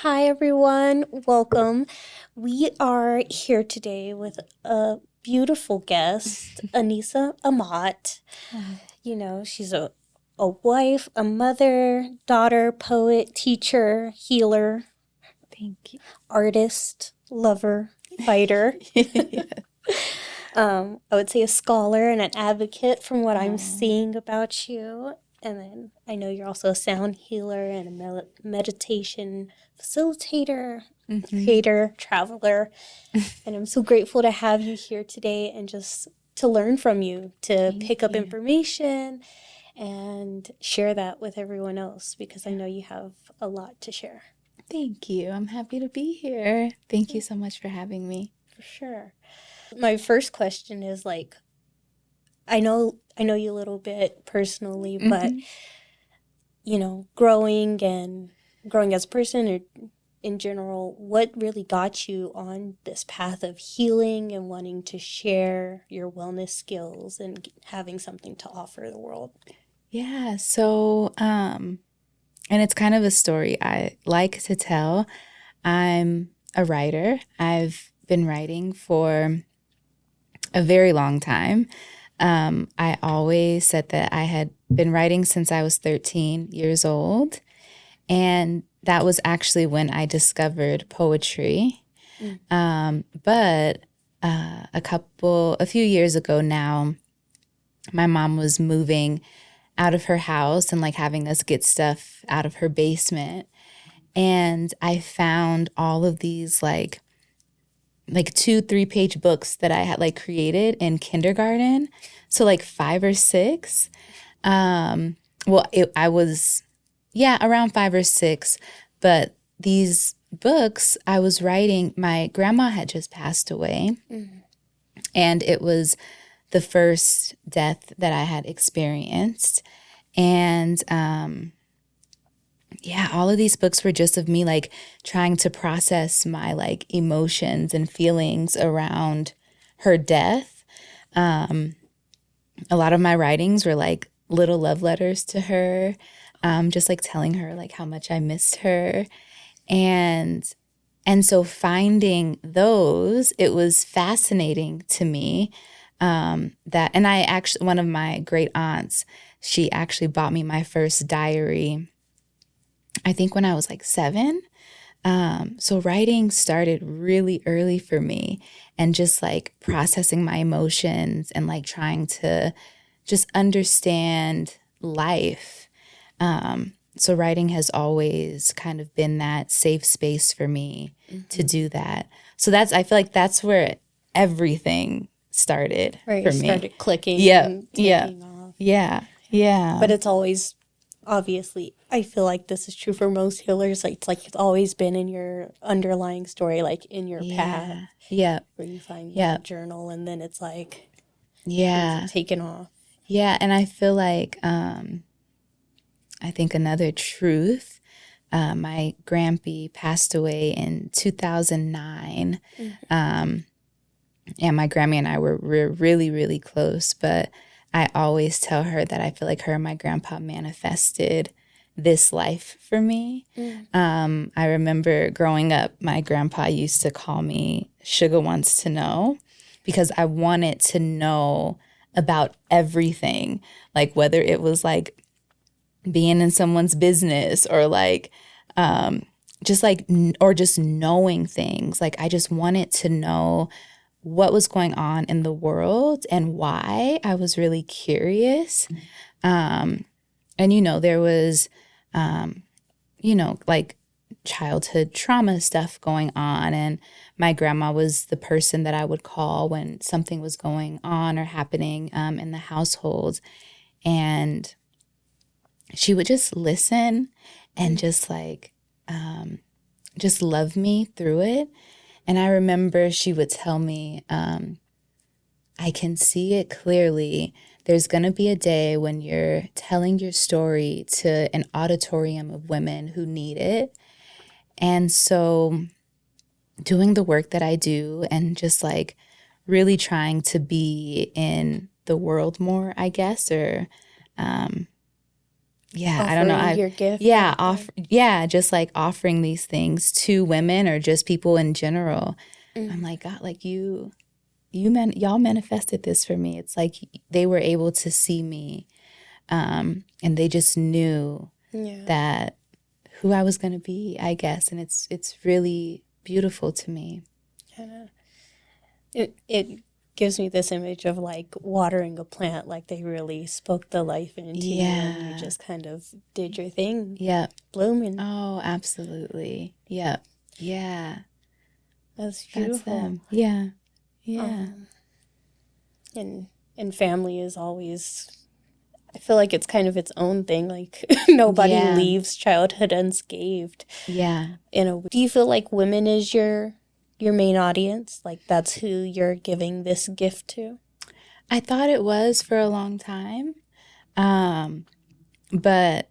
Hi, everyone. Welcome. We are here today with a beautiful guest, Anisah Amat. Oh, She's a wife, a mother, daughter, poet, teacher, healer, thank you. artist, lover, fighter. Yeah. I would say a scholar and an advocate from what I'm Oh, seeing about you. And then I know you're also a sound healer and a meditation facilitator, hmm creator, traveler. And I'm so grateful to have you here today and just to learn from you, to thank pick up you. information and share that with everyone else because I Yeah, know you have a lot to share. thank you. I'm happy to be here. Thank you so much for having me. For sure. My first question is like, I know you a little bit personally, but hmm growing as a person or in general, what really got you on this path of healing and wanting to share your wellness skills and having something to offer the world? Yeah, and it's kind of a story I like to tell. I'm a writer. I've been writing for a very long time. I always said that I had been writing since I was 13 years old. And that was actually when I discovered poetry. Mm. But a few years ago now, my mom was moving out of her house and like having us get stuff out of her basement. And I found all of these like 2 3 page books that I had like created in kindergarten. So like 5 or 6. Um, I was, yeah, around 5 or 6. But these books I was writing, my grandma had just passed away, Mm. and it was the first death that I had experienced. And yeah, all of these books were just of me like trying to process my like emotions and feelings around her death. Um, a lot of my writings were like little love letters to her, just like telling her like how much I missed her. And so finding those, it was fascinating to me. That and I actually one of my great aunts, she actually bought me my first diary, I think when I was like 7. So writing started really early for me, and just like processing my emotions and like trying to just understand life. So writing has always kind of been that safe space for me to Mm-hmm. do that. So I feel like that's where everything started Right, for it me. started clicking Yeah, and yeah, taking off. yeah, yeah, But it's always obviously I feel like this is true for most healers. Like it's always been in your underlying story, like in your path yeah, yeah, where you find yeah, that journal and then it's like things have yeah, taken off. yeah. And I feel like I think another truth. My grandpa passed away in 2009. Mm. Um, and my Grammy and I were really, really close. But I always tell her that I feel like her and my grandpa manifested this life for me. Mm. I remember growing up, my grandpa used to call me Sugar Wants to Know, because I wanted to know about everything, like whether it was like being in someone's business or like just like or just knowing things. Like I just wanted to know what was going on in the world and why. I was really curious. Um, and there was like childhood trauma stuff going on, and my grandma was the person that I would call when something was going on or happening in the household. And she would just listen and Mm. just just love me through it. And I remember she would tell me, I can see it clearly. There's going to be a day when you're telling your story to an auditorium of women who need it. And so, doing the work that I do and just like really trying to be in the world more, I guess, or yeah, I don't know. Offering your gift. Yeah, just like offering these things to women or just people in general. I'm like, God, like y'all manifested this for me. It's like they were able to see me, and they just knew that who I was going to be, I guess. And it's really beautiful to me. It gives me this image of like watering a plant, like they really spoke the life into you and you just kind of did your thing. Yeah. Blooming. Oh, absolutely. Yeah. Yeah. That's beautiful. That's them. Yeah. Yeah. And family is always, I feel like it's kind of its own thing. Like nobody leaves childhood unscathed. Yeah. Do you feel like women is your main audience? Like that's who you're giving this gift to? I thought it was for a long time. But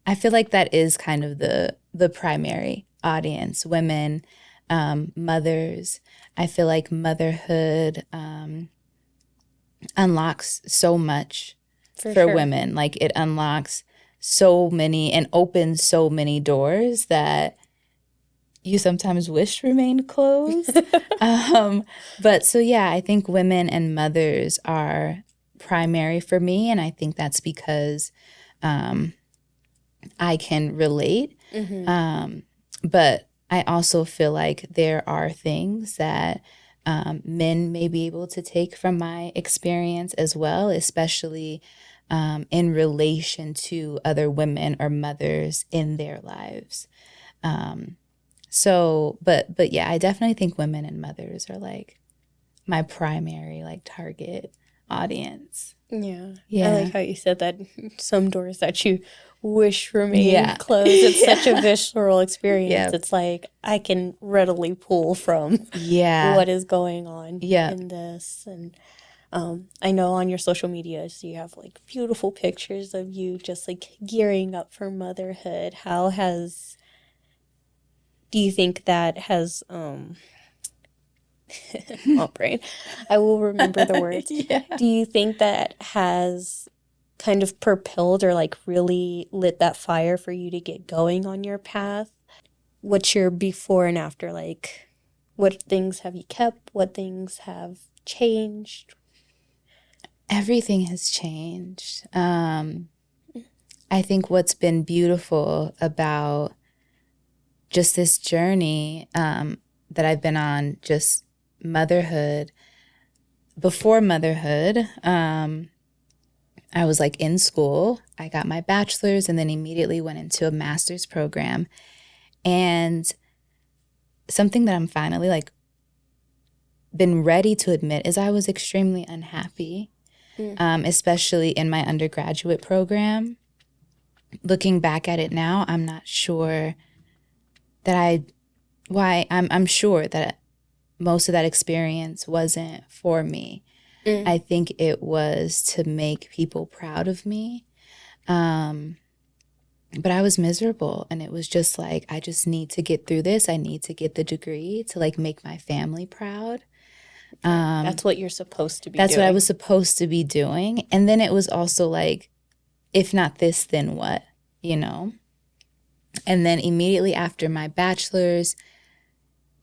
I feel like that is kind of the primary audience, women, mothers. I feel like motherhood unlocks so much for women. Like it unlocks so many and opens so many doors that you sometimes wish remained closed. But so, yeah, I think women and mothers are primary for me. And I think that's because I can relate. But I also feel like there are things that men may be able to take from my experience as well, especially in relation to other women or mothers in their lives. But yeah, I definitely think women and mothers are like my primary like target audience. Yeah. I like how you said that some doors that you wish remain closed. It's such a visceral experience. It's like I can readily pull from what is going on in this. And I know on your social media, so you have like beautiful pictures of you just like gearing up for motherhood. Do you think that has brain. I will remember the words. Do you think that has kind of propelled or like really lit that fire for you to get going on your path? What's your before and after? Like, what things have you kept? What things have changed? Everything has changed. I think what's been beautiful about just this journey that I've been on, just motherhood. Before motherhood, I was like in school. I got my bachelor's and then immediately went into a master's program. And something that I'm finally like been ready to admit is I was extremely unhappy, especially in my undergraduate program. Looking back at it now, I'm not sure that I'm sure that most of that experience wasn't for me. I think it was to make people proud of me. But I was miserable, and it was just like, I just need to get through this. I need to get the degree to like make my family proud. That's what you're supposed to be doing. That's what I was supposed to be doing. And then it was also like, if not this, then what, you know? And then immediately after my bachelor's,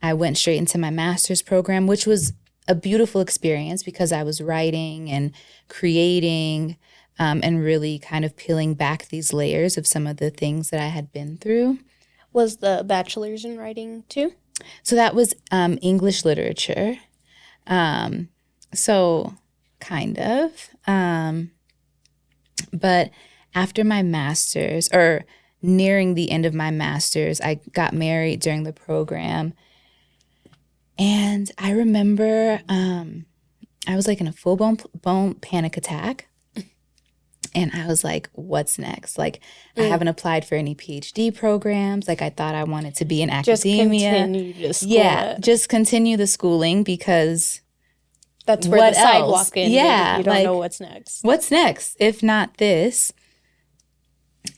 I went straight into my master's program, which was a beautiful experience because I was writing and creating and really kind of peeling back these layers of some of the things that I had been through. Was the bachelor's in writing too? So that was English literature. So kind of. But after my master's, or nearing the end of my master's, I got married during the program. And I remember I was like in a full-blown panic attack. And I was like, what's next? Like, I haven't applied for any PhD programs. Like, I thought I wanted to be in academia. Just continue to school. Yeah, just continue the schooling because that's where the sidewalk ends. Yeah. You don't know what's next. What's next, if not this?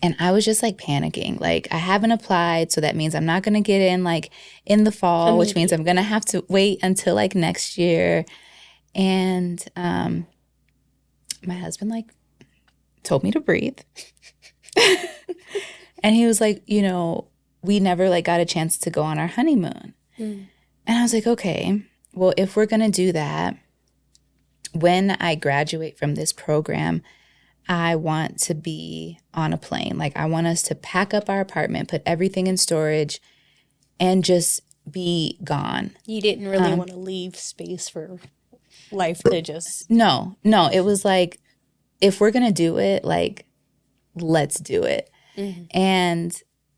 And I was just like panicking. Like, I haven't applied, so that means I'm not going to get in like in the fall, which means I'm going to have to wait until like next year. And my husband like told me to breathe. And he was like, you know, we never like got a chance to go on our honeymoon. And I was like, okay, well, if we're going to do that, when I graduate from this program, I want to be on a plane. Like, I want us to pack up our apartment, put everything in storage, and just be gone. You didn't really want to leave space for life to just... No, it was like, if we're going to do it, like, let's do it. And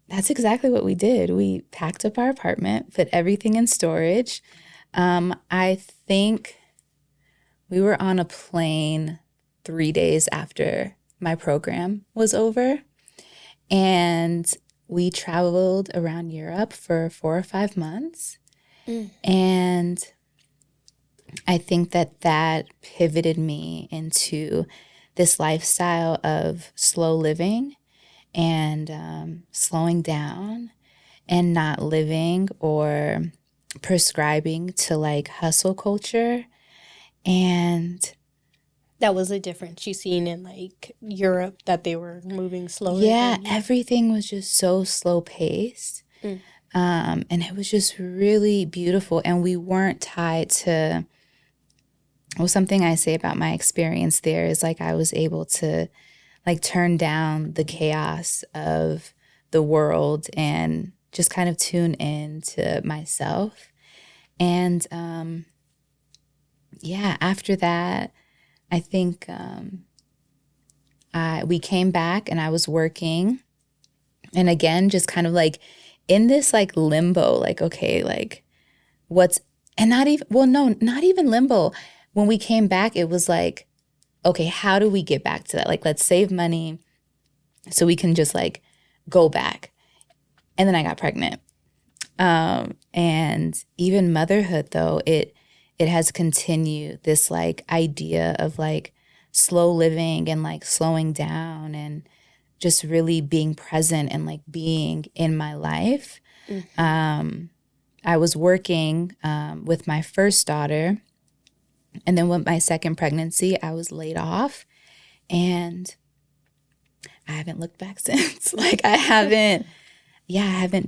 that's exactly what we did. We packed up our apartment, put everything in storage. I think we were on a plane 3 days after my program was over. And we traveled around Europe for 4 or 5 months. And I think that pivoted me into this lifestyle of slow living and slowing down and not living or prescribing to like hustle culture. And that was a difference you seen in like Europe, that they were moving slower. Yeah, everything was just so slow paced. And it was just really beautiful. And we weren't tied to, well, something I say about my experience there is like I was able to like turn down the chaos of the world and just kind of tune in to myself. And yeah, after that, I think we came back and I was working. And again, just kind of like in this like limbo, like, okay, like what's, and not even, well, no, not even limbo. When we came back, it was like, okay, how do we get back to that? Like, let's save money so we can just like go back. And then I got pregnant. And even motherhood, though, it has continued this like idea of like slow living and like slowing down and just really being present and like being in my life. I was working with my first daughter. And then with my second pregnancy, I was laid off. And I haven't looked back since. Like I haven't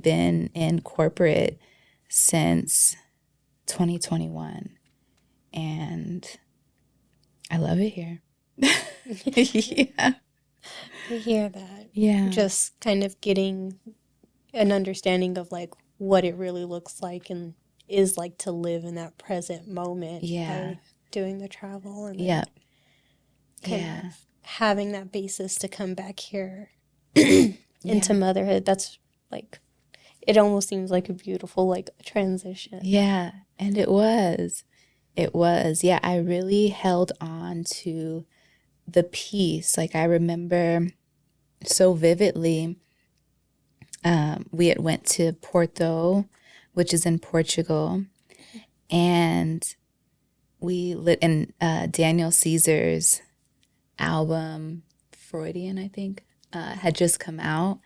been in corporate since 2021. And I love it here. Yeah. I hear that. Yeah. Just kind of getting an understanding of like what it really looks like and is like to live in that present moment. Yeah. By doing the travel and Yeah. kind of having that basis to come back here into motherhood. That's like, it almost seems like a beautiful like transition. Yeah. And it was. Yeah. I really held on to the peace. Like I remember so vividly, we had went to Porto, which is in Portugal, and we lit in Daniel Caesar's album, Freudian, I think, had just come out.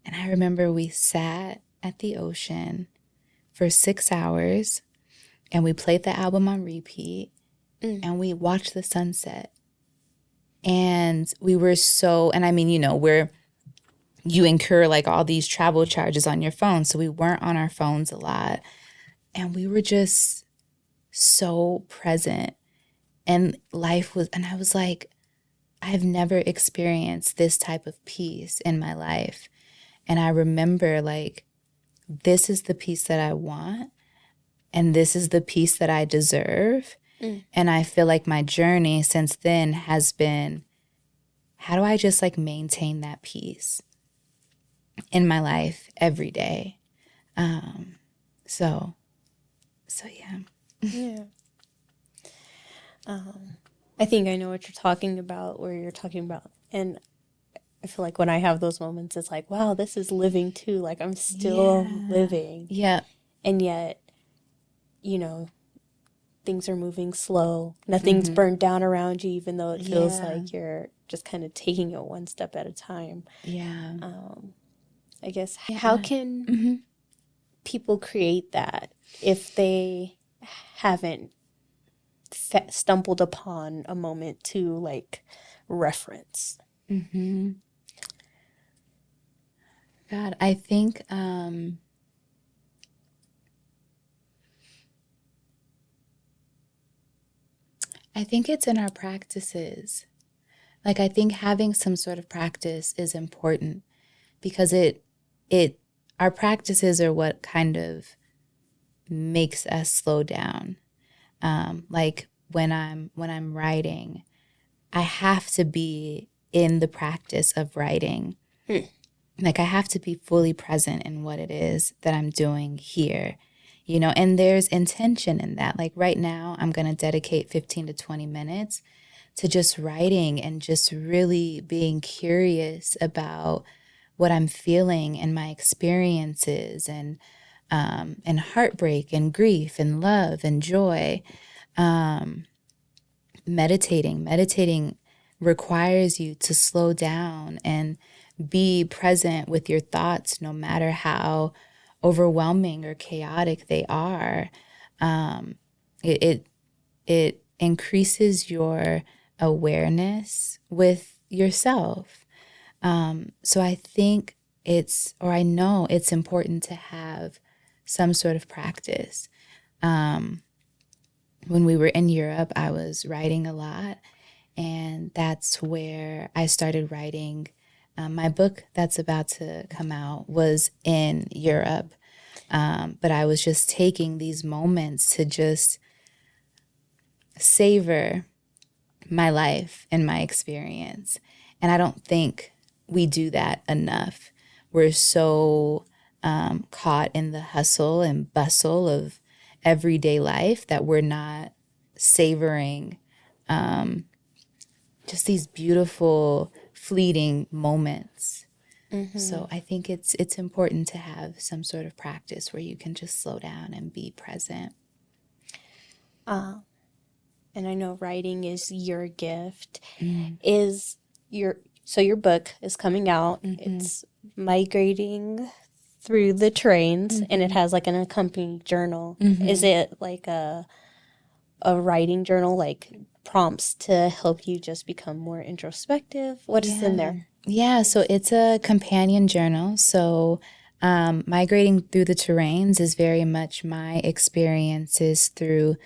And I remember we sat at the ocean for 6 hours and we played the album on repeat and we watched the sunset. And we were so, and I mean, you know, you incur like all these travel charges on your phone. So we weren't on our phones a lot. And we were just so present. And life was, and I was like, I've never experienced this type of peace in my life. And I remember like, this is the peace that I want. And this is the peace that I deserve. And I feel like my journey since then has been, how do I just like maintain that peace in my life every day? So yeah. Yeah. I think I know what you're talking about, where you're talking about, and I feel like when I have those moments, it's like, wow, this is living too. Like I'm still living. Yeah. And yet, you know, things are moving slow. Nothing's burned down around you, even though it feels like you're just kind of taking it one step at a time. Yeah. I guess, how can people create that if they haven't stumbled upon a moment to like reference? God, I think it's in our practices. Like, I think having some sort of practice is important because it our practices are what kind of makes us slow down. Like when I'm writing, I have to be in the practice of writing. Hmm. Like I have to be fully present in what it is that I'm doing here, and there's intention in that. Like right now, I'm going to dedicate 15 to 20 minutes to just writing and just really being curious about what I'm feeling and my experiences and heartbreak and grief and love and joy. Meditating requires you to slow down and be present with your thoughts, no matter how overwhelming or chaotic they are. It it, it increases your awareness with yourself. So I think I know it's important to have some sort of practice. When we were in Europe, I was writing a lot, and that's where I started writing. My book that's about to come out was in Europe, but I was just taking these moments to just savor my life and my experience. And I don't think we do that enough. We're so caught in the hustle and bustle of everyday life that we're not savoring just these beautiful, fleeting moments. Mm-hmm. So I think it's important to have some sort of practice where you can just slow down and be present. And I know writing is your gift. Mm. Your book is coming out. Mm-hmm. It's migrating through the terrains, and it Mm-hmm. has like an accompanying journal. Mm-hmm. Is it like a writing journal, like prompts to help you just become more introspective? What is in there? Yeah, so it's a companion journal. So migrating through the terrains is very much my experiences through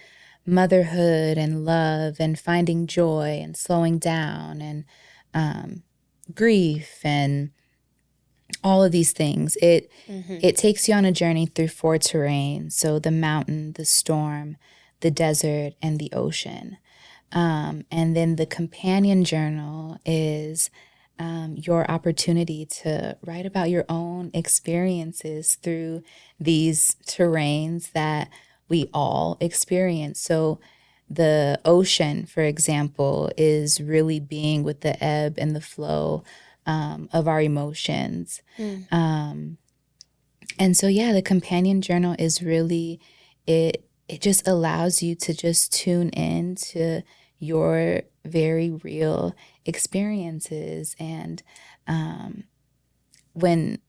motherhood and love and finding joy and slowing down and grief and all of these things. It takes you on a journey through 4 terrains. So the mountain, the storm, the desert, and the ocean. And then the companion journal is your opportunity to write about your own experiences through these terrains that we all experience. So the ocean, for example, is really being with the ebb and the flow of our emotions. And so, yeah, the companion journal is really, it just allows you to just tune in to your very real experiences. And when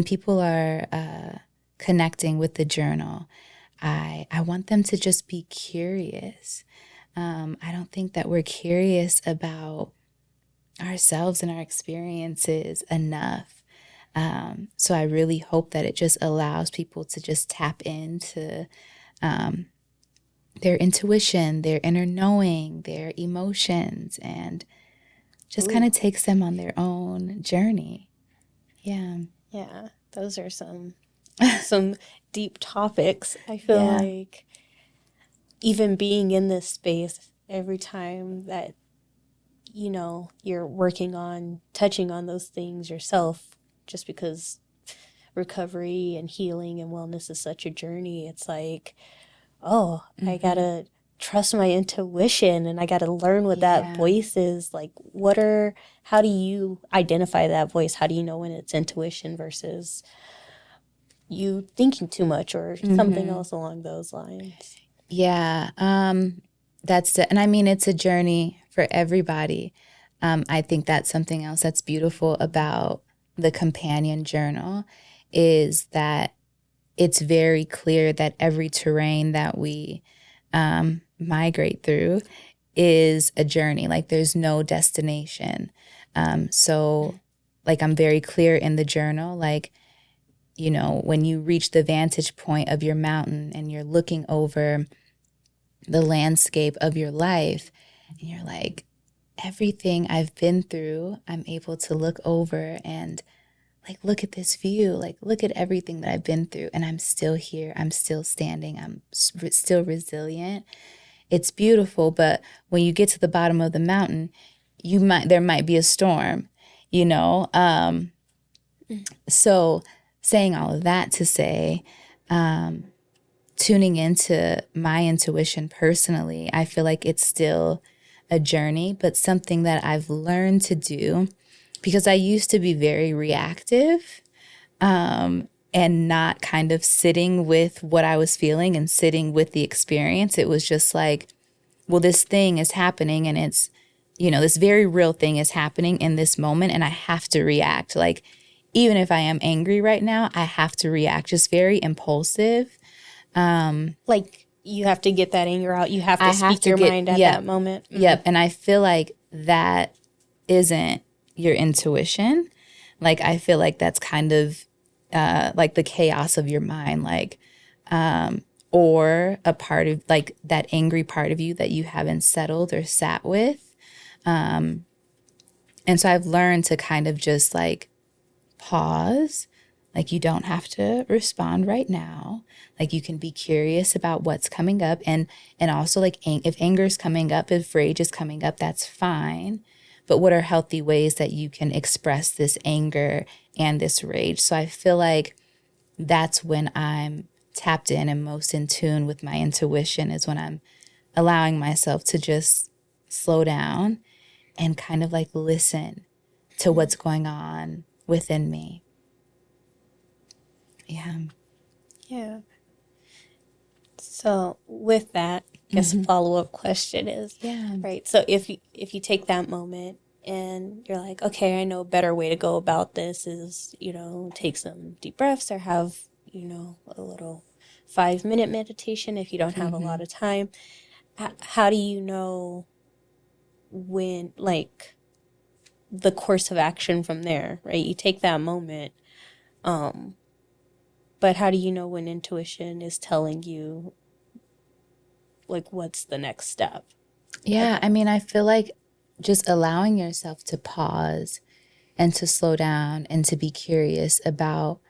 people are connecting with the journal, I want them to just be curious. I don't think that we're curious about ourselves and our experiences enough. So I really hope that it just allows people to just tap into their intuition, their inner knowing, their emotions, and just kind of takes them on their own journey. Yeah. Yeah, those are some deep topics. I feel Yeah. like even being in this space, every time that you're working on touching on those things yourself, just because recovery and healing and wellness is such a journey, it's like, oh, I gotta trust my intuition, and I gotta learn what that voice is. Like, how do you identify that voice? How do you know when it's intuition versus you thinking too much or something else along those lines? Yeah. And I mean, it's a journey for everybody. I think that's something else that's beautiful about the companion journal is that it's very clear that every terrain that we migrate through is a journey. Like there's no destination. So like I'm very clear in the journal, like, you know, when you reach the vantage point of your mountain and you're looking over the landscape of your life and you're like, everything I've been through, I'm able to look over and like, look at this view, like, look at everything that I've been through, and I'm still here, I'm still standing, I'm still resilient. It's beautiful, but when you get to the bottom of the mountain, there might be a storm, you know? So saying all of that to say, tuning into my intuition personally, I feel like it's still a journey, but something that I've learned to do because I used to be very reactive, and not kind of sitting with what I was feeling and sitting with the experience. It was just like, well, this thing is happening and it's, you know, this very real thing is happening in this moment and I have to react. Like, even if I am angry right now, I have to react. Just very impulsive. Like you have to get that anger out. You have to I have speak to your get, mind at yep, that moment. Yep. And I feel like that isn't your intuition. Like, I feel like that's kind of like the chaos of your mind, like, or a part of like that angry part of you that you haven't settled or sat with. And so I've learned to kind of just like pause. Like, you don't have to respond right now. Like, you can be curious about what's coming up. And also, like, if anger is coming up, if rage is coming up, that's fine. But what are healthy ways that you can express this anger and this rage? So I feel like that's when I'm tapped in and most in tune with my intuition, is when I'm allowing myself to just slow down and kind of like listen to what's going on within me. Yeah. Yeah. So with that, I guess a follow-up question is, right, so if you take that moment and you're like, okay, I know a better way to go about this is, you know, take some deep breaths or have, you know, a little 5-minute meditation if you don't have a lot of time. How do you know when, like, the course of action from there, right? You take that moment, but how do you know when intuition is telling you, like, what's the next step? Yeah. I mean, I feel like just allowing yourself to pause and to slow down and to be curious about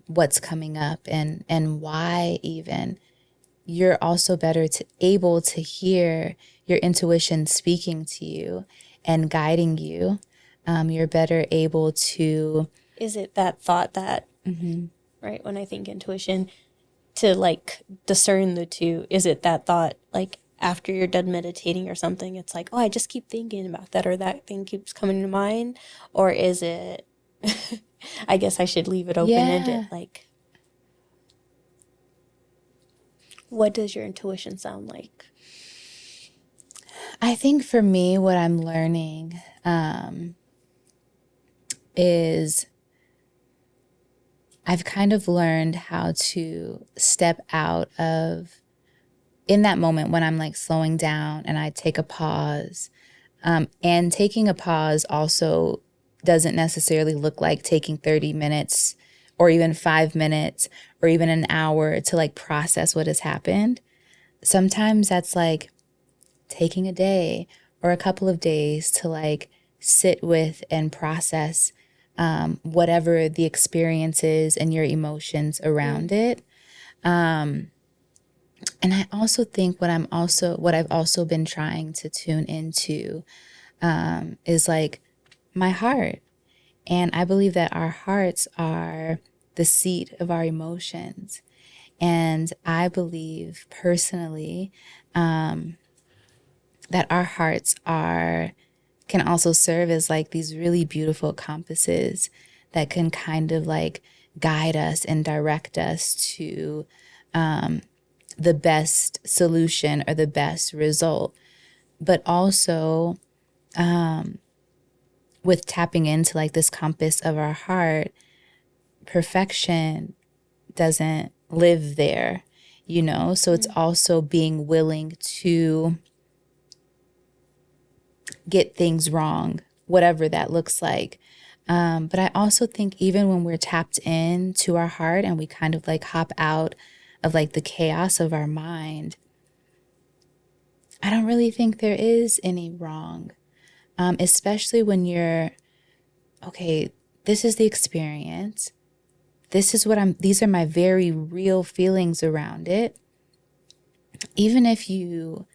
what's coming up and why even. You're also better able to hear your intuition speaking to you and guiding you. You're better able to. Is it that thought that, right, when I think intuition, to like discern the two, is it that thought, like after you're done meditating or something, it's like, oh, I just keep thinking about that or that thing keeps coming to mind? Or is it, I guess I should leave it open-ended, like, what does your intuition sound like? I think for me, what I'm learning is I've kind of learned how to step out of, in that moment when I'm like slowing down and I take a pause. And taking a pause also doesn't necessarily look like taking 30 minutes or even 5 minutes or even an hour to like process what has happened. Sometimes that's like taking a day or a couple of days to like sit with and process whatever the experience is and your emotions around it. And I also think what I've also been trying to tune into is like my heart. And I believe that our hearts are the seat of our emotions. And I believe personally that our hearts can also serve as like these really beautiful compasses that can kind of like guide us and direct us to the best solution or the best result. But also with tapping into like this compass of our heart, perfection doesn't live there, you know? So it's also being willing to get things wrong, whatever that looks like. But I also think even when we're tapped into our heart and we kind of like hop out of like the chaos of our mind, I don't really think there is any wrong, especially when you're, okay, this is the experience. This is these are my very real feelings around it. Even if you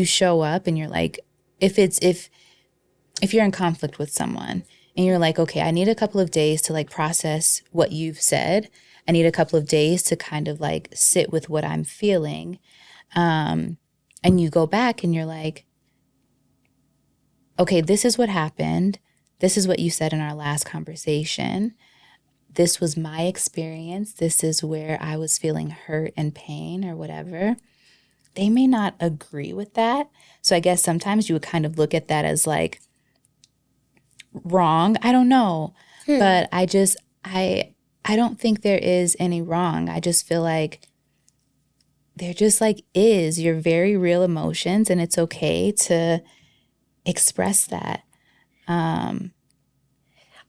show up and you're like, if you're in conflict with someone and you're like, okay, I need a couple of days to like process what you've said. I need a couple of days to kind of like sit with what I'm feeling. And you go back and you're like, okay, this is what happened. This is what you said in our last conversation. This was my experience. This is where I was feeling hurt and pain or whatever. They may not agree with that. So I guess sometimes you would kind of look at that as like wrong. I don't know. But I don't think there is any wrong. I just feel like there just like is your very real emotions, and it's okay to express that.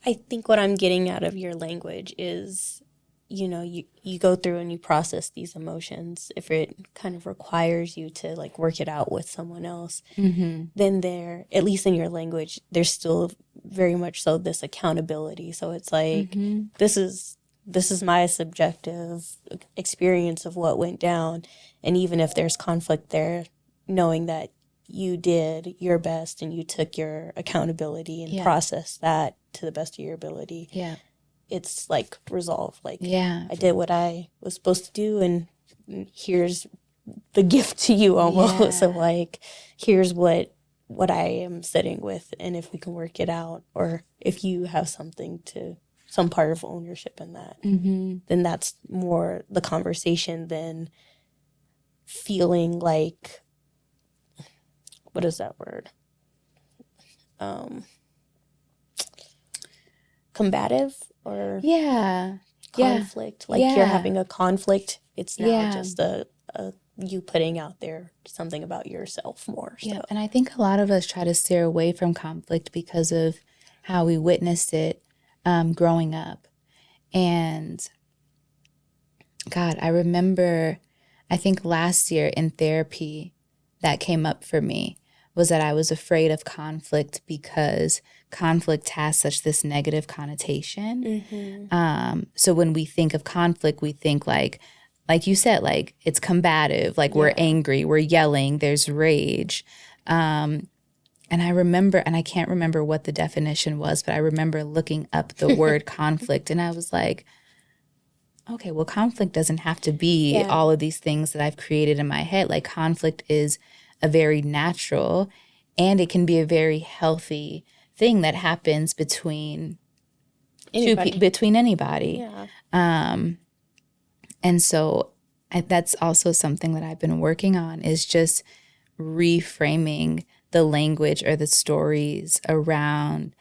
I think what I'm getting out of your language is, you go through and you process these emotions. If it kind of requires you to like work it out with someone else, then there, at least in your language, there's still very much so this accountability. So it's like, this is my subjective experience of what went down. And even if there's conflict there, knowing that you did your best and you took your accountability and processed that to the best of your ability. Yeah. It's like resolved. Like, yeah, I did what I was supposed to do, and here's the gift to you almost. Yeah. So like, here's what I am sitting with, and if we can work it out, or if you have some part of ownership in that, then that's more the conversation than feeling like, what is that word? Combative or conflict. Like you're having a conflict. It's now just a you putting out there something about yourself more. So. Yeah, and I think a lot of us try to steer away from conflict because of how we witnessed it growing up. And God, I remember, I think last year in therapy, that came up for me was that I was afraid of conflict because conflict has such this negative connotation. So when we think of conflict, we think like you said, like it's combative, like we're angry, we're yelling, there's rage. And I remember, and I can't remember what the definition was, but I remember looking up the word conflict, and I was like, okay, well, conflict doesn't have to be all of these things that I've created in my head. Like conflict is a very natural, and it can be a very healthy thing that happens between anybody. Yeah. And so that's also something that I've been working on, is just reframing the language or the stories around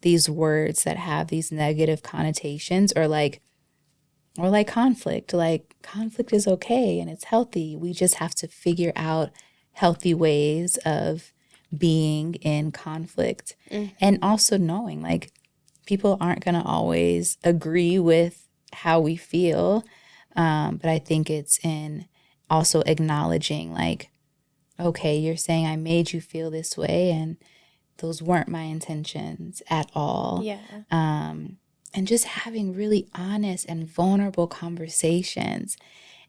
these words that have these negative connotations, or like conflict. Like conflict is okay and it's healthy. We just have to figure out healthy ways of being in conflict. And also knowing like people aren't going to always agree with how we feel. But I think it's in also acknowledging like, okay, you're saying I made you feel this way, and those weren't my intentions at all. Yeah. And just having really honest and vulnerable conversations.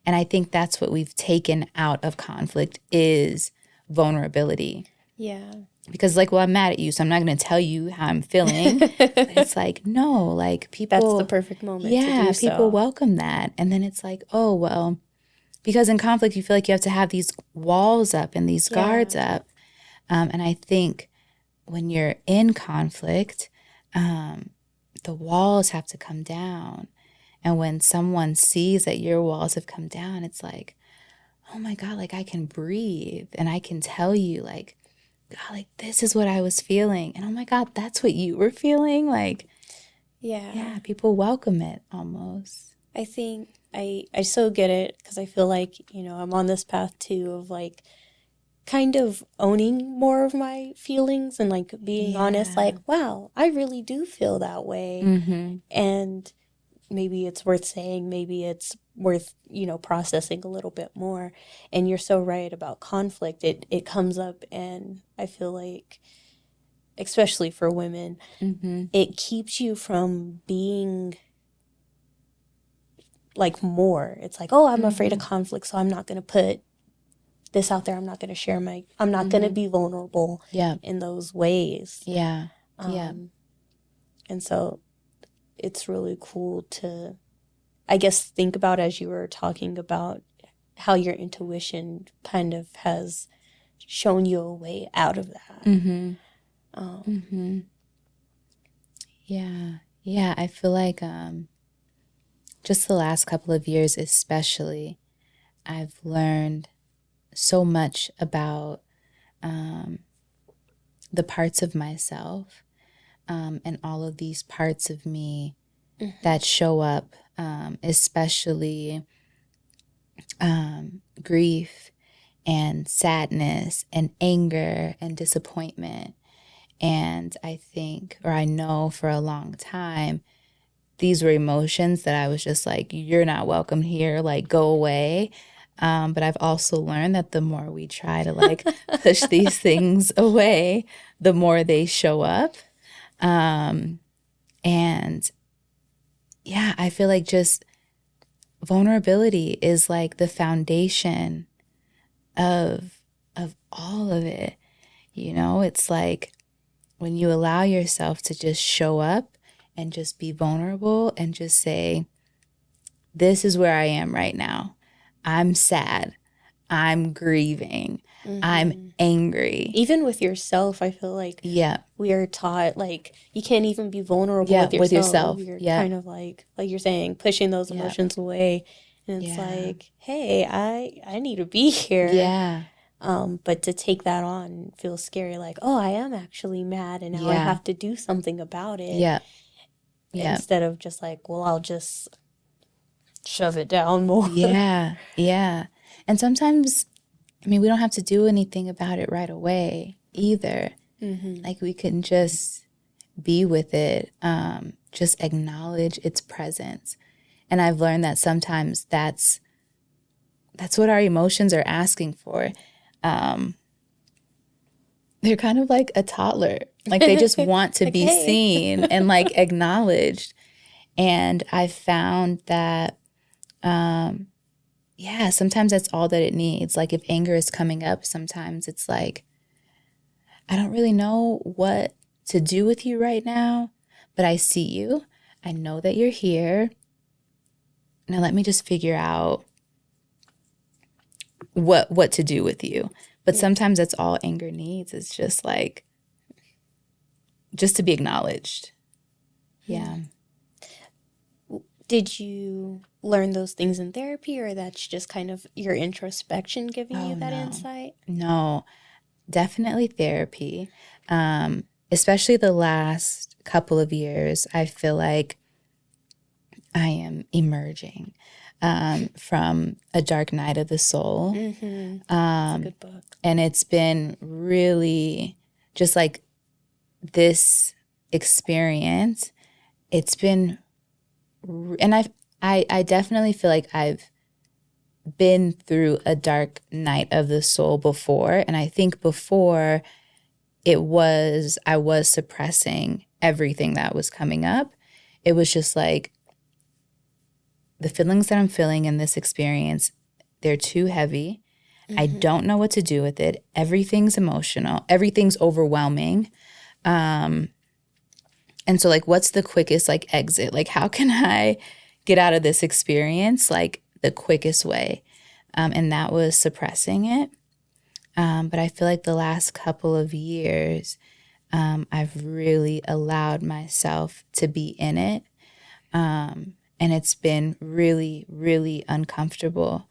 And I think that's what we've taken out of conflict is vulnerability. Yeah. Because like, well, I'm mad at you, so I'm not going to tell you how I'm feeling. It's like, no, like people. That's the perfect moment to do so. People welcome that. And then it's like, oh, well, because in conflict, you feel like you have to have these walls up and these guards up. And I think when you're in conflict, the walls have to come down. And when someone sees that your walls have come down, it's like, oh my God, like I can breathe and I can tell you like, God, like this is what I was feeling. And oh my God, that's what you were feeling. Like, yeah, people welcome it almost. I think I so get it, because I feel like, I'm on this path too of like kind of owning more of my feelings and like being honest, like, wow, I really do feel that way. Mm-hmm. And maybe it's worth saying, maybe it's worth, processing a little bit more. And you're so right about conflict. It comes up, and I feel like, especially for women, Mm-hmm. it keeps you from being like more. It's like, oh, I'm afraid of conflict, so I'm not going to put this out there. I'm not going to share I'm not going to be vulnerable in those ways. Yeah. And so it's really cool to, I guess, think about, as you were talking about, how your intuition kind of has shown you a way out of that. Mm-hmm. Yeah. I feel like just the last couple of years especially, I've learned so much about the parts of myself and all of these parts of me that show up, especially grief and sadness and anger and disappointment. And I think, or I know for a long time, these were emotions that I was just like, you're not welcome here, like, go away. But I've also learned that the more we try to like push these things away, the more they show up. And yeah, I feel like just vulnerability is like the foundation of all of it. It's like when you allow yourself to just show up and just be vulnerable and just say, this is where I am right now. I'm sad. I'm grieving. I'm angry. Even with yourself, I feel like we are taught, like, you can't even be vulnerable with yourself. You're kind of like you're saying, pushing those emotions away. And it's like, hey, I need to be here. Yeah. But to take that on feels scary. Like, oh, I am actually mad, and now I have to do something about it. Yeah. Instead of just like, well, I'll just shove it down more. Yeah. And sometimes, I mean, we don't have to do anything about it right away either. Like, we can just be with it, just acknowledge its presence. And I've learned that sometimes that's what our emotions are asking for. They're kind of like a toddler. Like, they just want to be seen and like acknowledged. And I've found that, sometimes that's all that it needs. Like, if anger is coming up, sometimes it's like, I don't really know what to do with you right now, but I see you. I know that you're here. Now let me just figure out what to do with you. But sometimes that's all anger needs, is just like, just to be acknowledged. Yeah. Did you learn those things in therapy, or that's just kind of your introspection giving you that insight? No, definitely therapy. Especially the last couple of years, I feel like I am emerging from a dark night of the soul. That's a good book. And it's been really just like this experience. It's been, and I definitely feel like I've been through a dark night of the soul before. And I think before I was suppressing everything that was coming up. It was just like, the feelings that I'm feeling in this experience, they're too heavy. I don't know what to do with it. Everything's emotional. Everything's overwhelming. And so, like, what's the quickest, like, exit? Like, how can I get out of this experience, like, the quickest way? And that was suppressing it. But I feel like the last couple of years, I've really allowed myself to be in it. And it's been really, really uncomfortable.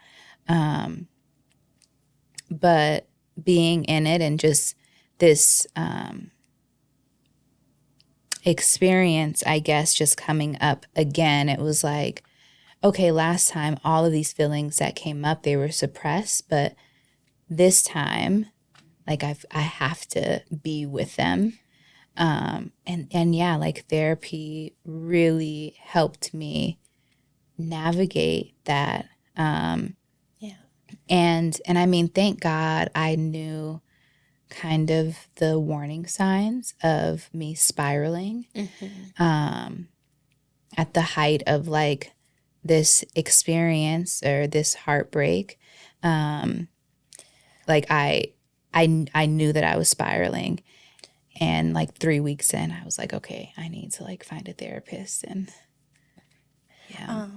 But being in it and just this experience, I guess, just coming up again, it was like, okay, last time all of these feelings that came up, they were suppressed, but this time Like I have to be with them. And yeah, like therapy really helped me navigate that. Yeah. And I mean, thank God I knew kind of the warning signs of me spiraling. At the height of like this experience or this heartbreak. Like I knew that I was spiraling. And like 3 weeks in, I was like, okay, I need to like find a therapist. And yeah.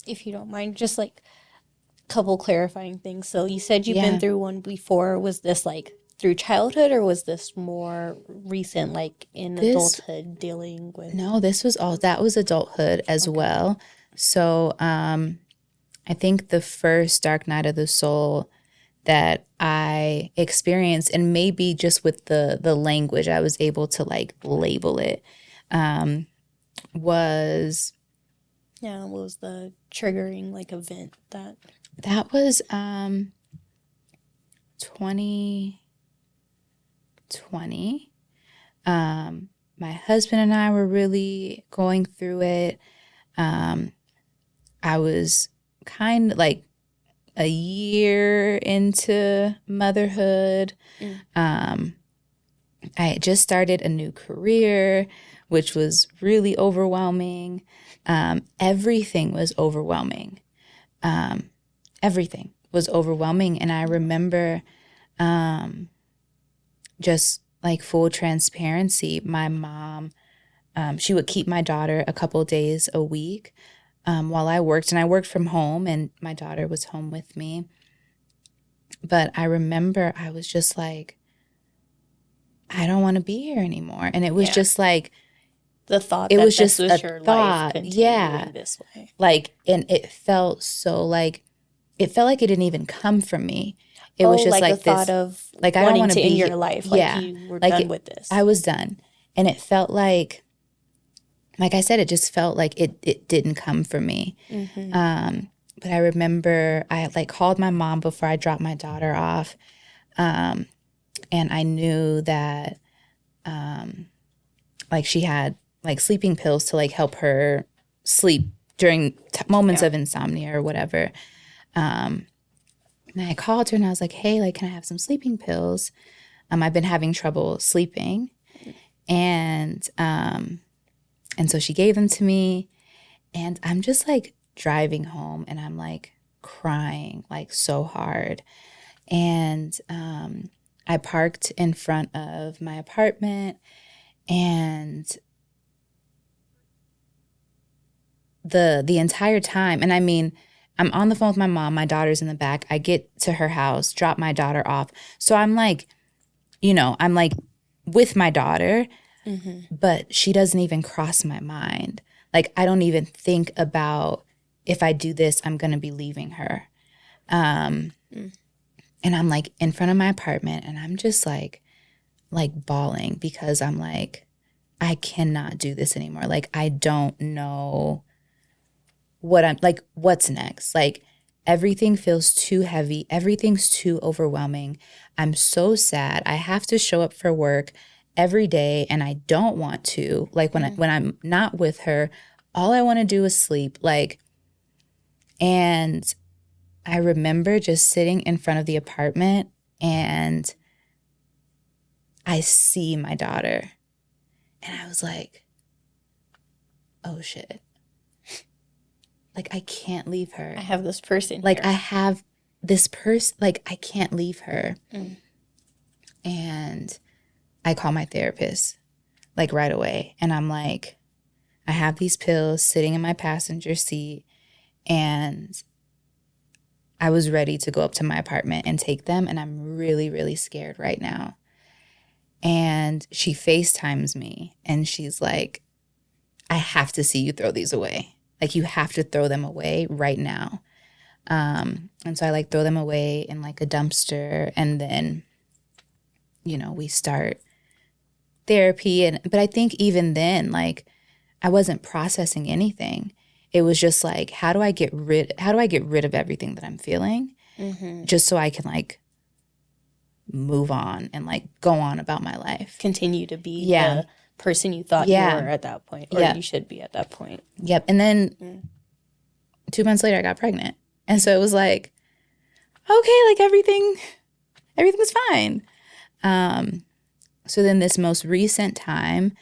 If you don't mind, just like a couple clarifying things. So you said you've Yeah. been through one before. Was this like through childhood, or was this more recent, like in adulthood, dealing with? No, that was adulthood as well. So I think the first dark night of the soul that I experienced, and maybe just with the language, I was able to like label it, was... Yeah, what was the triggering like event that? That was 2020. My husband and I were really going through it. I was kind of like a year into motherhood. I had just started a new career, which was really overwhelming. Everything was overwhelming. Everything was overwhelming. And I remember just like full transparency, my mom, she would keep my daughter a couple days a week while I worked. And I worked from home, and my daughter was home with me. But I remember I was just like, I don't want to be here anymore. And it was just like, the thought it that was this just was a your thought. life continuing this way. Like, and it felt so like, it felt like it didn't even come from me. It was just like the thought of like, I don't want to be in here. your life. Yeah. Like you were done with this. I was done. And it felt like I said, it just felt like it didn't come from me. But I remember I had like called my mom before I dropped my daughter off. And I knew that like she had like sleeping pills to like help her sleep during moments of insomnia or whatever. And I called her and I was like, hey, like, can I have some sleeping pills? I've been having trouble sleeping. And so she gave them to me, and I'm just like driving home, and I'm like crying like so hard. And I parked in front of my apartment, and the entire time, and I mean, I'm on the phone with my mom, my daughter's in the back. I get to her house, drop my daughter off. So I'm like, I'm like with my daughter, but she doesn't even cross my mind. Like, I don't even think about, if I do this, I'm going to be leaving her. And I'm like in front of my apartment, and I'm just like bawling, because I'm like, I cannot do this anymore. Like, I don't know what's next. Like, everything feels too heavy. Everything's too overwhelming. I'm so sad. I have to show up for work every day, and I don't want to. Like, when I'm not with her, all I want to do is sleep. Like, and I remember just sitting in front of the apartment, and I see my daughter, and I was like, oh shit. Like, I can't leave her. I have this person like here. I have this person, like, I can't leave her. And I call my therapist like right away, and I'm like, I have these pills sitting in my passenger seat, and I was ready to go up to my apartment and take them, and I'm really, really scared right now. And she FaceTimes me, and she's like, I have to see you throw these away. Like, you have to throw them away right now. And so I like throw them away in like a dumpster, and then, we start therapy. But I think even then, like, I wasn't processing anything. It was just like, how do I get rid of everything that I'm feeling, just so I can like move on and like go on about my life. Continue to be Yeah. the person you thought Yeah. you were at that point, or Yeah. you should be at that point. Yep. And then 2 months later, I got pregnant. And so it was like, okay, like everything's fine. So then this most recent time,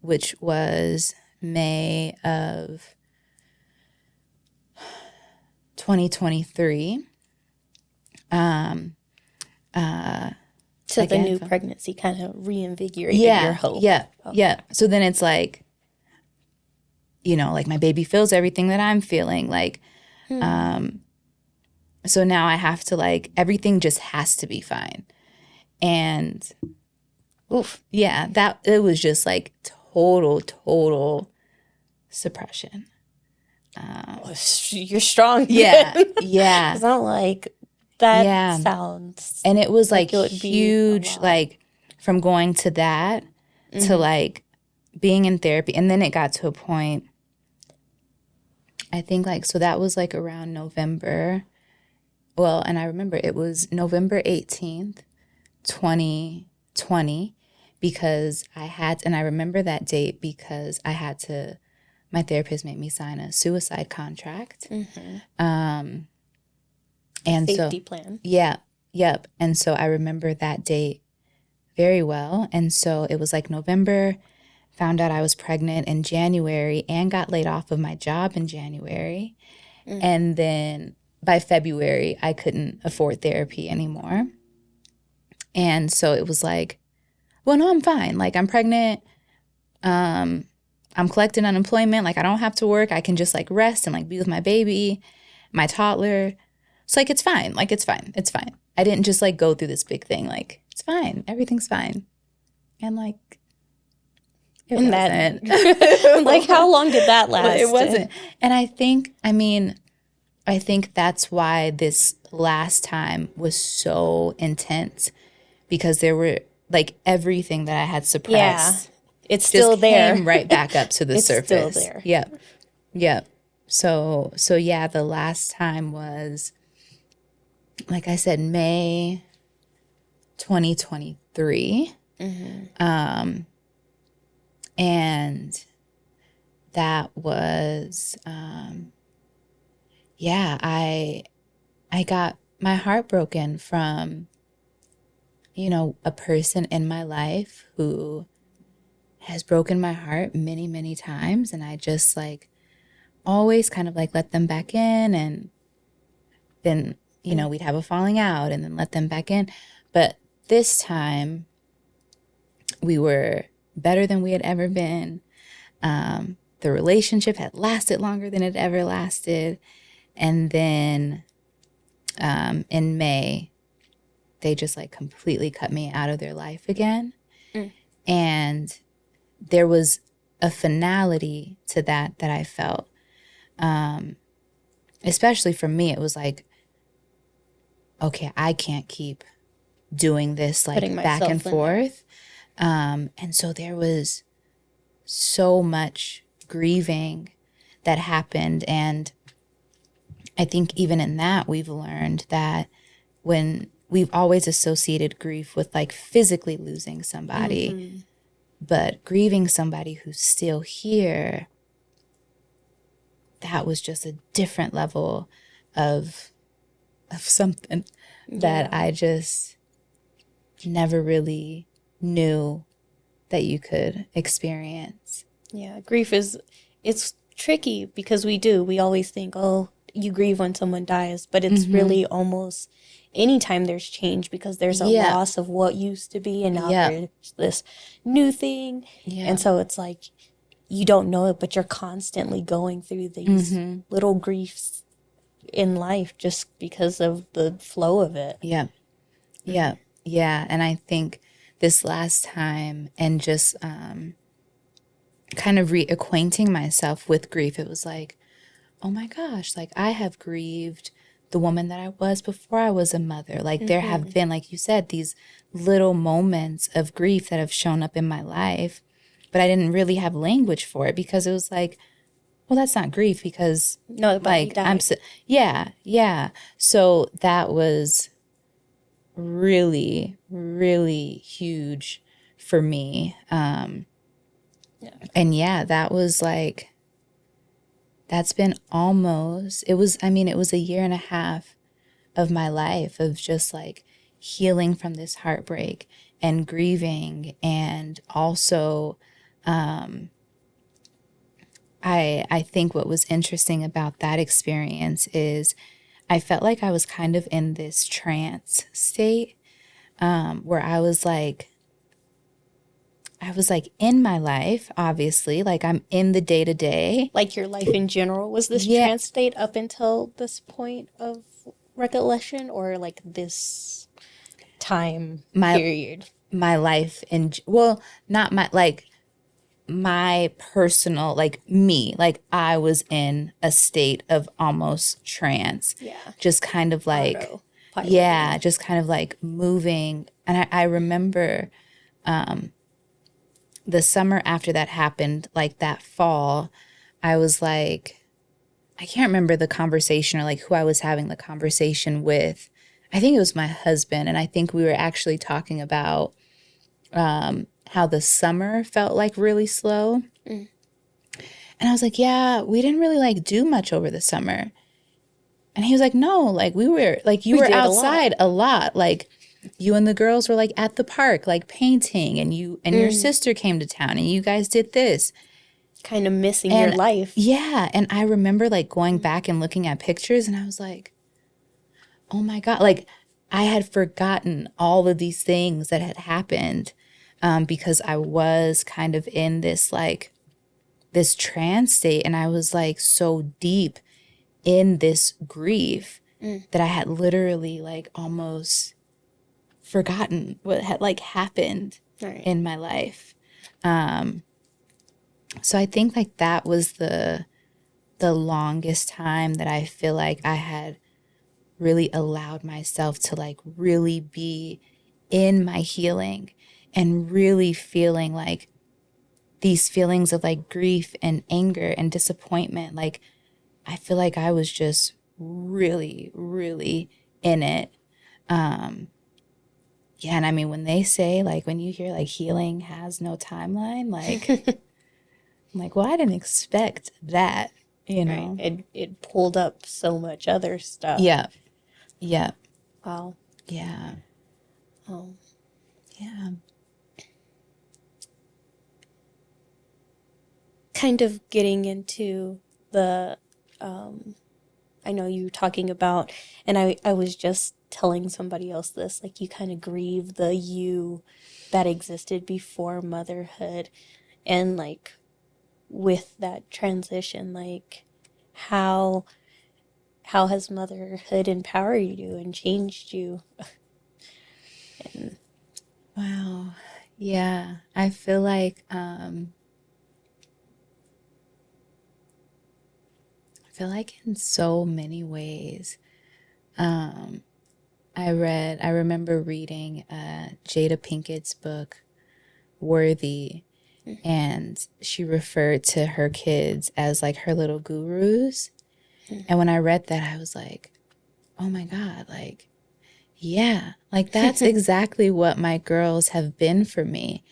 which was May of 2023. So Again, the new pregnancy kind of reinvigorated your hope. Yeah. Yeah. So then it's like, you know, like my baby feels everything that I'm feeling. Like, so now I have to like, everything just has to be fine. And Oof. yeah, it was just like total suppression. You're strong. Yeah. Yeah. It's not like that Yeah. sounds. And it was like it would be a huge, lot. like from going to that to like being in therapy. And then it got to a point, I think like, so that was like around November. Well, and I remember it was November 18th, 2020, because and I remember that date because my therapist made me sign a suicide contract. And Safety plan. Yeah. Yep. And so I remember that date very well. And so it was like November, found out I was pregnant in January and got laid off of my job in January. And then by February, I couldn't afford therapy anymore. And so it was like, well, no, I'm fine. Like I'm pregnant. I'm collecting unemployment. Like I don't have to work. I can just like rest and like be with my baby, my toddler. It's like, it's fine. Like, it's fine. It's fine. I didn't just like go through this big thing. Like, it's fine. Everything's fine. And like, it wasn't. Like, how long did that last? It wasn't. And I think that's why this last time was so intense, because there were like everything that I had suppressed. It's still there. Came right back up to the It's surface. still there. Yep. Yep. So yeah, the last time was, like I said, May 2023. And that was, I got my heart broken from, you know, a person in my life who has broken my heart many, many times. And I just like always kind of like let them back in, and then, you know, we'd have a falling out and then let them back in. But this time we were better than we had ever been. The relationship had lasted longer than it ever lasted. And then in May, they just like completely cut me out of their life again. And there was a finality to that I felt. Especially for me, it was like, okay, I can't keep doing this like back and forth. And so there was so much grieving that happened. And I think even in that, we've learned that when we've always associated grief with like physically losing somebody, but grieving somebody who's still here, that was just a different level of something that I just never really knew that you could experience. Yeah, grief it's tricky because we always think, oh, you grieve when someone dies, but it's really almost anytime there's change, because there's a loss of what used to be, and now there's this new thing. And so it's like, you don't know it, but you're constantly going through these little griefs in life just because of the flow of it. Yeah. And I think this last time, and just kind of reacquainting myself with grief, it was like, oh my gosh, like I have grieved the woman that I was before I was a mother. Like there have been, like you said, these little moments of grief that have shown up in my life, but I didn't really have language for it, because it was like, well, that's not grief, because no, like I'm so, yeah. So that was really, really huge for me. And yeah, that was like, that's been almost, it was a year and a half of my life of just like healing from this heartbreak and grieving. And also, I think what was interesting about that experience is I felt like I was kind of in this trance state, where I was like in my life, obviously, like I'm in the day to day. Like your life in general, was this Yeah, trance state up until this point of recollection, or like this time my period? my life in, well, not my, like my personal, like me, like I was in a state of almost trance, Yeah. just kind of like, Autopilot. yeah, just kind of like moving. And I remember the summer after that happened, like that fall, I was like, I can't remember the conversation or like who I was having the conversation with. I think it was my husband. And I think we were actually talking about how the summer felt like really slow. Mm. And I was like, yeah, we didn't really like do much over the summer. And he was like, no, like we were, like you We were did outside a lot. Like you and the girls were like at the park, like painting, and you and your sister came to town and you guys did this. Kind of missing your And life. yeah, and I remember like going back and looking at pictures and I was like, oh my God, like I had forgotten all of these things that had happened, because I was kind of in this like this trance state, and I was like so deep in this grief that I had literally like almost forgotten what had like happened Right. in my life. So I think like that was the longest time that I feel like I had really allowed myself to like really be in my healing and really feeling like these feelings of like grief and anger and disappointment. Like I feel like I was just really, really in it. Yeah, and I mean, when they say, like, when you hear, like, healing has no timeline, like, I'm like, well, I didn't expect that, you Right. know? It pulled up so much other stuff. Yeah, yeah, Wow. yeah, Oh. yeah. Kind of getting into the I know you were talking about, and I was just telling somebody else this, like you kind of grieve the you that existed before motherhood, and like with that transition, like how how has motherhood empowered you and changed you? And Wow. Yeah, I feel like, in so many ways, I remember reading Jada Pinkett's book, Worthy, and she referred to her kids as like her little gurus. And when I read that, I was like, oh my God, like, yeah, like that's exactly what my girls have been for me.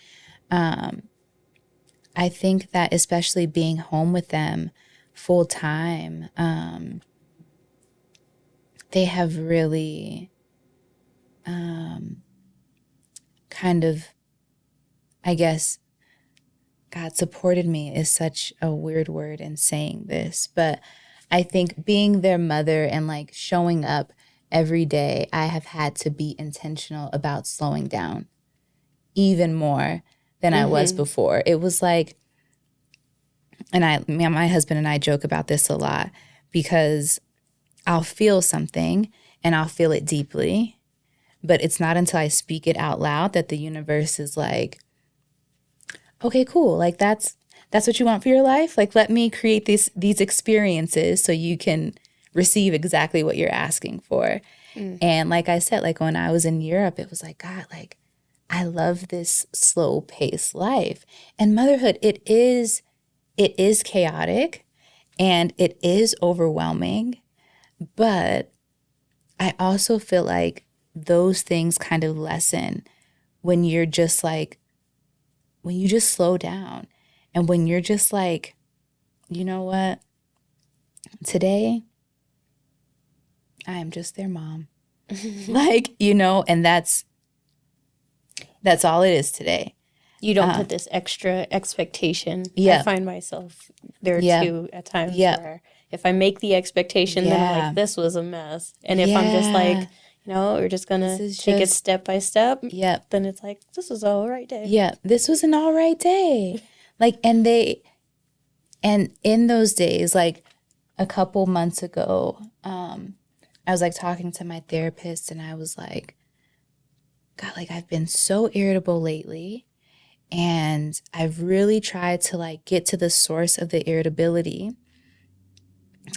I think that especially being home with them full time, they have really kind of, I guess, God supported me is such a weird word in saying this, but I think being their mother and like showing up every day, I have had to be intentional about slowing down even more than I was before. It was like, and my husband and I joke about this a lot because I'll feel something and I'll feel it deeply, but it's not until I speak it out loud that the universe is like, okay, cool. Like that's what you want for your life. Like let me create these experiences so you can receive exactly what you're asking for. And like I said, like when I was in Europe, it was like, God, like I love this slow paced life. And motherhood, it is chaotic and it is overwhelming, but I also feel like those things kind of lessen when you're just like, when you just slow down and when you're just like, you know what, today I am just their mom. Like, you know, and that's all it is today. You don't put this extra expectation. Yeah. I find myself there Yeah. too at times Yeah. where if I make the expectation, then I'm Yeah. like, this was a mess. And if I'm just like, you know, we're just going to take it step by step, Yep. then it's like, this was an all right day. Yeah. This was an all right day. Like, and in those days, like a couple months ago, I was like talking to my therapist and I was like, God, like I've been so irritable lately. And I've really tried to like get to the source of the irritability.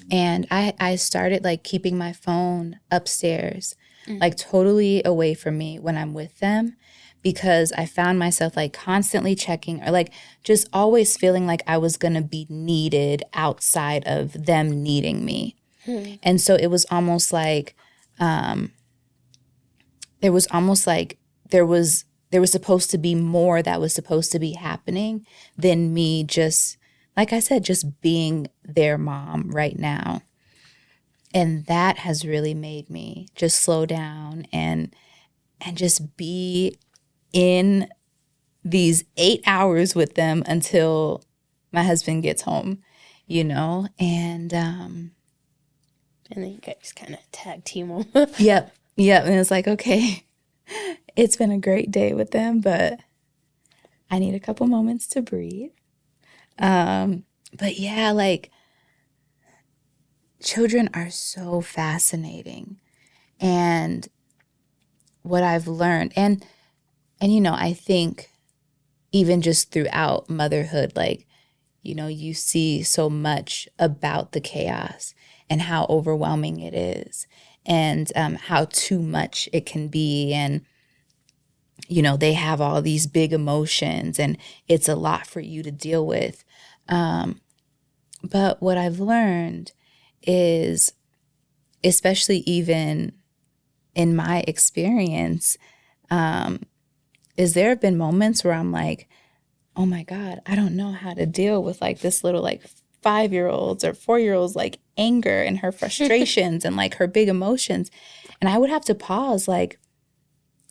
And I started like keeping my phone upstairs, like totally away from me when I'm with them, because I found myself like constantly checking or like just always feeling like I was going to be needed outside of them needing me. And so it was almost like, there was supposed to be more that was supposed to be happening than me just, like I said, just being their mom right now. And that has really made me just slow down and just be in these 8 hours with them until my husband gets home, you know? And then you guys kind of tag team them. Yep. And it's like, okay, it's been a great day with them, but I need a couple moments to breathe. But yeah, like children are so fascinating. And what I've learned, and you know, I think even just throughout motherhood, like, you know, you see so much about the chaos and how overwhelming it is and how too much it can be. And, you know, they have all these big emotions and it's a lot for you to deal with. But what I've learned is, especially even in my experience, is there have been moments where I'm like, oh my God, I don't know how to deal with like this little like 5-year-old's or 4-year-old's like anger and her frustrations and like her big emotions. And I would have to pause like,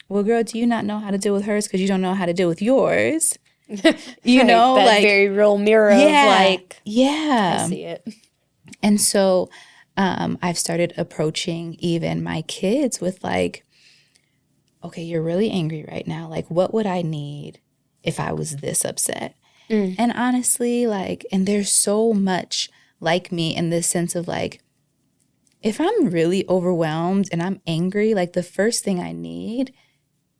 well, girl, do you not know how to deal with hers because you don't know how to deal with yours? You know, that like very real mirror of like, yeah, I see it. And so I've started approaching even my kids with like, okay, you're really angry right now. Like, what would I need if I was this upset? And honestly, like, and there's so much like me in this sense of like, if I'm really overwhelmed and I'm angry, like the first thing I need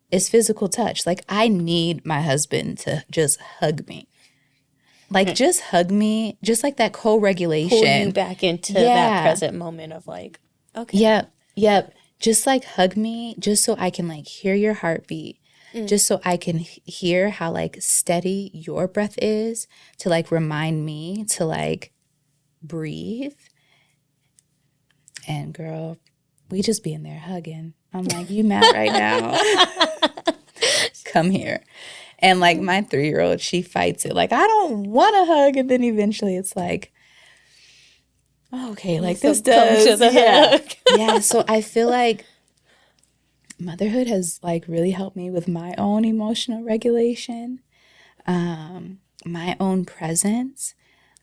is physical touch. Like I need my husband to just hug me. Like just hug me, just like that co-regulation. Pull you back into that present moment of like, okay. Yep. Just like hug me, just so I can like hear your heartbeat. Just so I can hear how like steady your breath is to like remind me to like breathe. And girl, we just be in there hugging. I'm like, you mad right now? Come here. And like my 3-year-old, she fights it. Like, I don't want to hug. And then eventually it's like, oh, okay, like So this does. hug. So I feel like motherhood has like really helped me with my own emotional regulation, my own presence.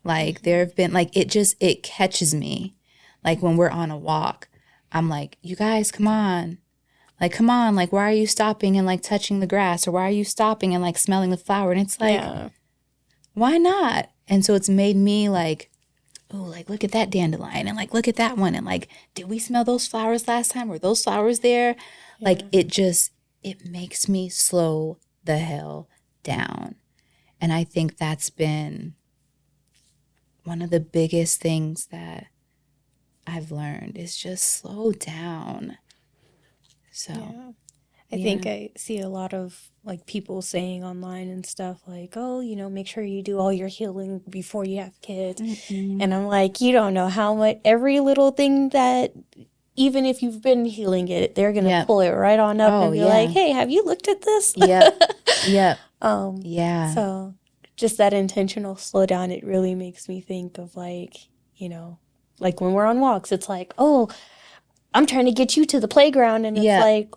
Like there have been like, it catches me. Like when we're on a walk, I'm like, you guys, come on. Like, come on, like, why are you stopping and like touching the grass? Or why are you stopping and like smelling the flower? And it's like, why not? And so it's made me like, oh, like, look at that dandelion and like, look at that one. And like, did we smell those flowers last time? Were those flowers there? Like, it makes me slow the hell down. And I think that's been one of the biggest things that I've learned is just slow down. So, I think I see a lot of like people saying online and stuff like, oh, you know, make sure you do all your healing before you have kids. And I'm like, you don't know how much every little thing that even if you've been healing it, they're going to pull it right on up and be like, hey, have you looked at this? Yeah. So just that intentional slow down, it really makes me think of like, you know, like when we're on walks, it's like, oh, I'm trying to get you to the playground. And it's like,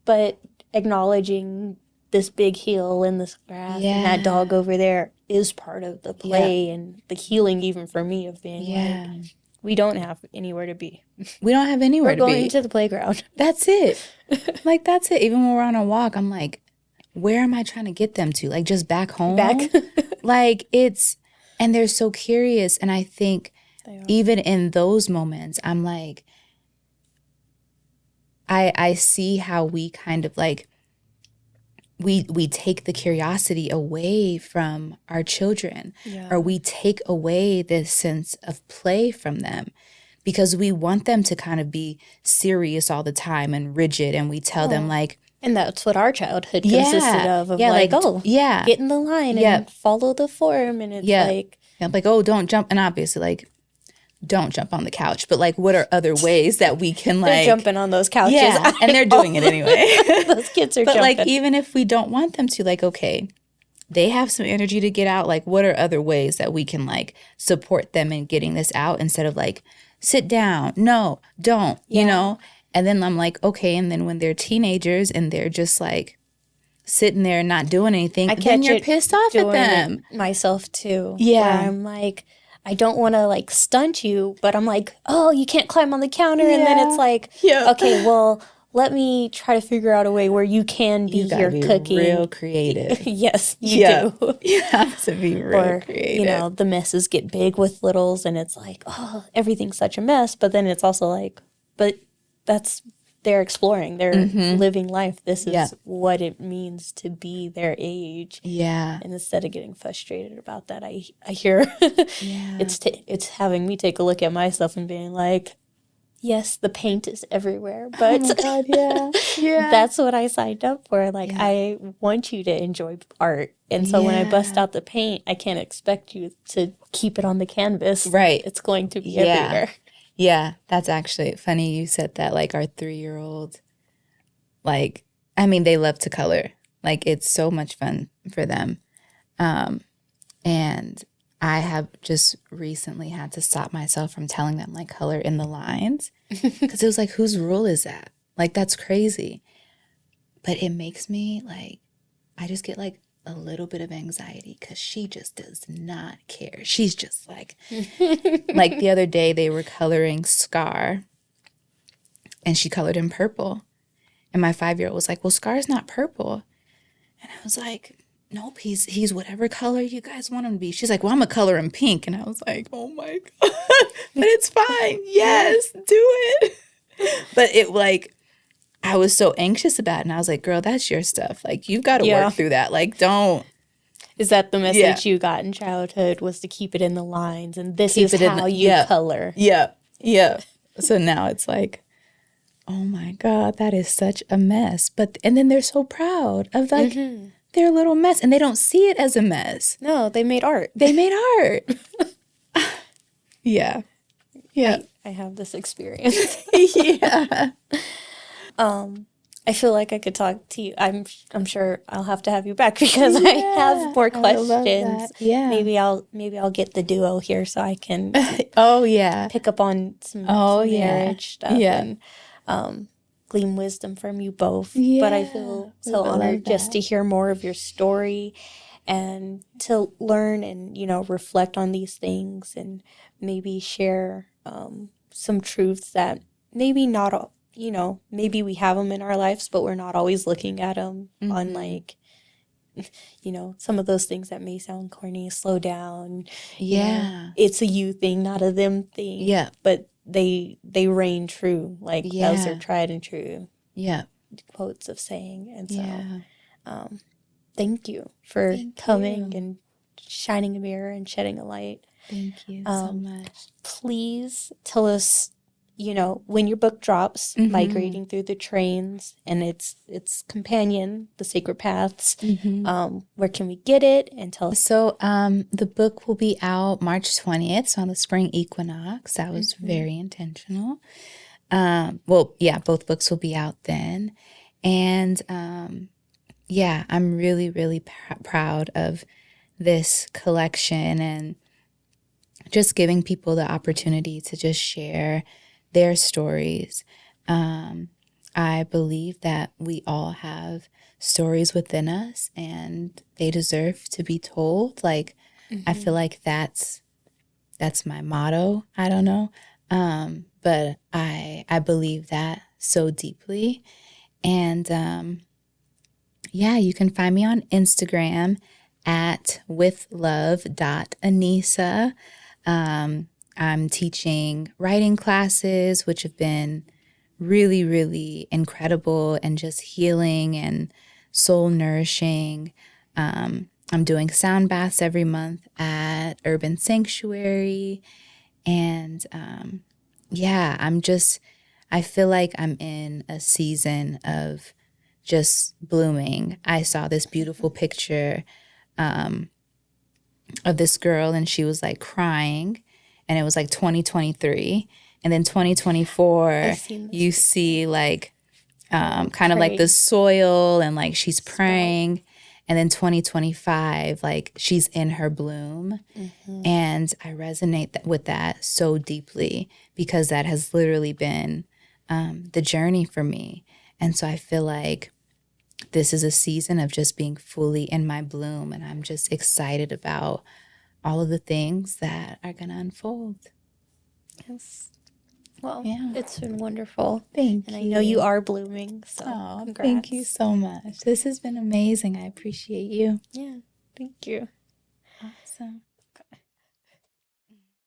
but acknowledging this big hill and this grass and that dog over there is part of the play and the healing, even for me, of being like, we don't have anywhere to be. We don't have anywhere to be. We're going to the playground. That's it. Like, that's it. Even when we're on a walk, I'm like, where am I trying to get them to? Like, just back home? Like, it's, and they're so curious. And I think even in those moments, I'm like, I see how we kind of like, we take the curiosity away from our children, or we take away this sense of play from them, because we want them to kind of be serious all the time and rigid, and we tell them like, and that's what our childhood consisted of like, get in the line and follow the form, and it's like, oh, don't jump, and obviously like, don't jump on the couch, but like, what are other ways that we can like... They're jumping on those couches. Yeah, and they're doing it anyway. Those kids are jumping. But like, even if we don't want them to, like, okay, they have some energy to get out, like, what are other ways that we can like support them in getting this out, instead of like, sit down, no, don't, you know? And then I'm like, okay, and then when they're teenagers and they're just like sitting there not doing anything, then you're pissed off at them. Myself too. Yeah. Where I'm like, I don't want to like stunt you, but I'm like, oh, you can't climb on the counter. And then it's like, okay, well, let me try to figure out a way where you can be here cooking. Real creative. Yes, you do. You have to be real creative. You know, the messes get big with littles, and it's like, oh, everything's such a mess. But then it's also like, but that's, they're exploring, they're living life. This is what it means to be their age. Yeah. And instead of getting frustrated about that, I hear it's having me take a look at myself and being like, yes, the paint is everywhere, but oh my God, that's what I signed up for. Like, I want you to enjoy art. And so when I bust out the paint, I can't expect you to keep it on the canvas. Right. It's going to be everywhere. Yeah, that's actually funny you said that. Like, our 3-year-old, like, I mean, they love to color. Like, it's so much fun for them. And I have just recently had to stop myself from telling them, like, color in the lines. Because it was like, whose rule is that? Like, that's crazy. But it makes me, like, I just get, like, a little bit of anxiety, because she just does not care. She's just like the other day they were coloring Scar, and she colored him purple, and my 5-year-old was like, well, Scar's not purple. And I was like, nope, he's whatever color you guys want him to be. She's like, well, I'm gonna color him pink. And I was like, oh my God. But it's fine. Yes, do it. But it, like, I was so anxious about it, and I was like, girl, that's your stuff. Like, you've got to work through that. Like, don't. Is that the message you got in childhood, was to keep it in the lines, and this is how you color? Yeah. So now it's like, oh my God, that is such a mess. And then they're so proud of like their little mess, and they don't see it as a mess. No, they made art. Yeah. I have this experience. Yeah. I feel like I could talk to you. I'm sure I'll have to have you back, because I have more questions. Yeah. Maybe I'll get the duo here so I can pick up on some marriage stuff and glean wisdom from you both. Yeah. But I feel so honored just to hear more of your story, and to learn and, you know, reflect on these things, and maybe share some truths that maybe not all, you know, maybe we have them in our lives, but we're not always looking at them on, like, you know, some of those things that may sound corny. Slow down. Yeah. You know, it's a you thing, not a them thing. Yeah. But they reign true. Like, those are tried and true quotes of saying. And so thank you for coming and shining a mirror and shedding a light. Thank you so much. Please tell us, you know, when your book drops, Migrating Through the Trains, and its companion, The Sacred Paths, where can we get it? And tell us. So the book will be out March 20th, so on the spring equinox. That was very intentional. Well, yeah, both books will be out then. And yeah, I'm really, really proud of this collection and just giving people the opportunity to just share their stories. I believe that we all have stories within us and they deserve to be told. Like, I feel like that's my motto. I don't know. But I believe that so deeply. And yeah, you can find me on Instagram at withlove.anisah. I'm teaching writing classes, which have been really, really incredible and just healing and soul nourishing. I'm doing sound baths every month at Urban Sanctuary. And yeah, I feel like I'm in a season of just blooming. I saw this beautiful picture of this girl and she was like crying, and it was like 2023. And then 2024, you see like kind of like the soil and like she's praying. And then 2025, like she's in her bloom. And I resonate with that so deeply because that has literally been the journey for me. And so I feel like this is a season of just being fully in my bloom. And I'm just excited about all of the things that are going to unfold. Yes. Well, yeah. It's been wonderful. Thank you. And I know you are blooming, so congrats. Thank you so much. This has been amazing. I appreciate you. Yeah, thank you. Awesome.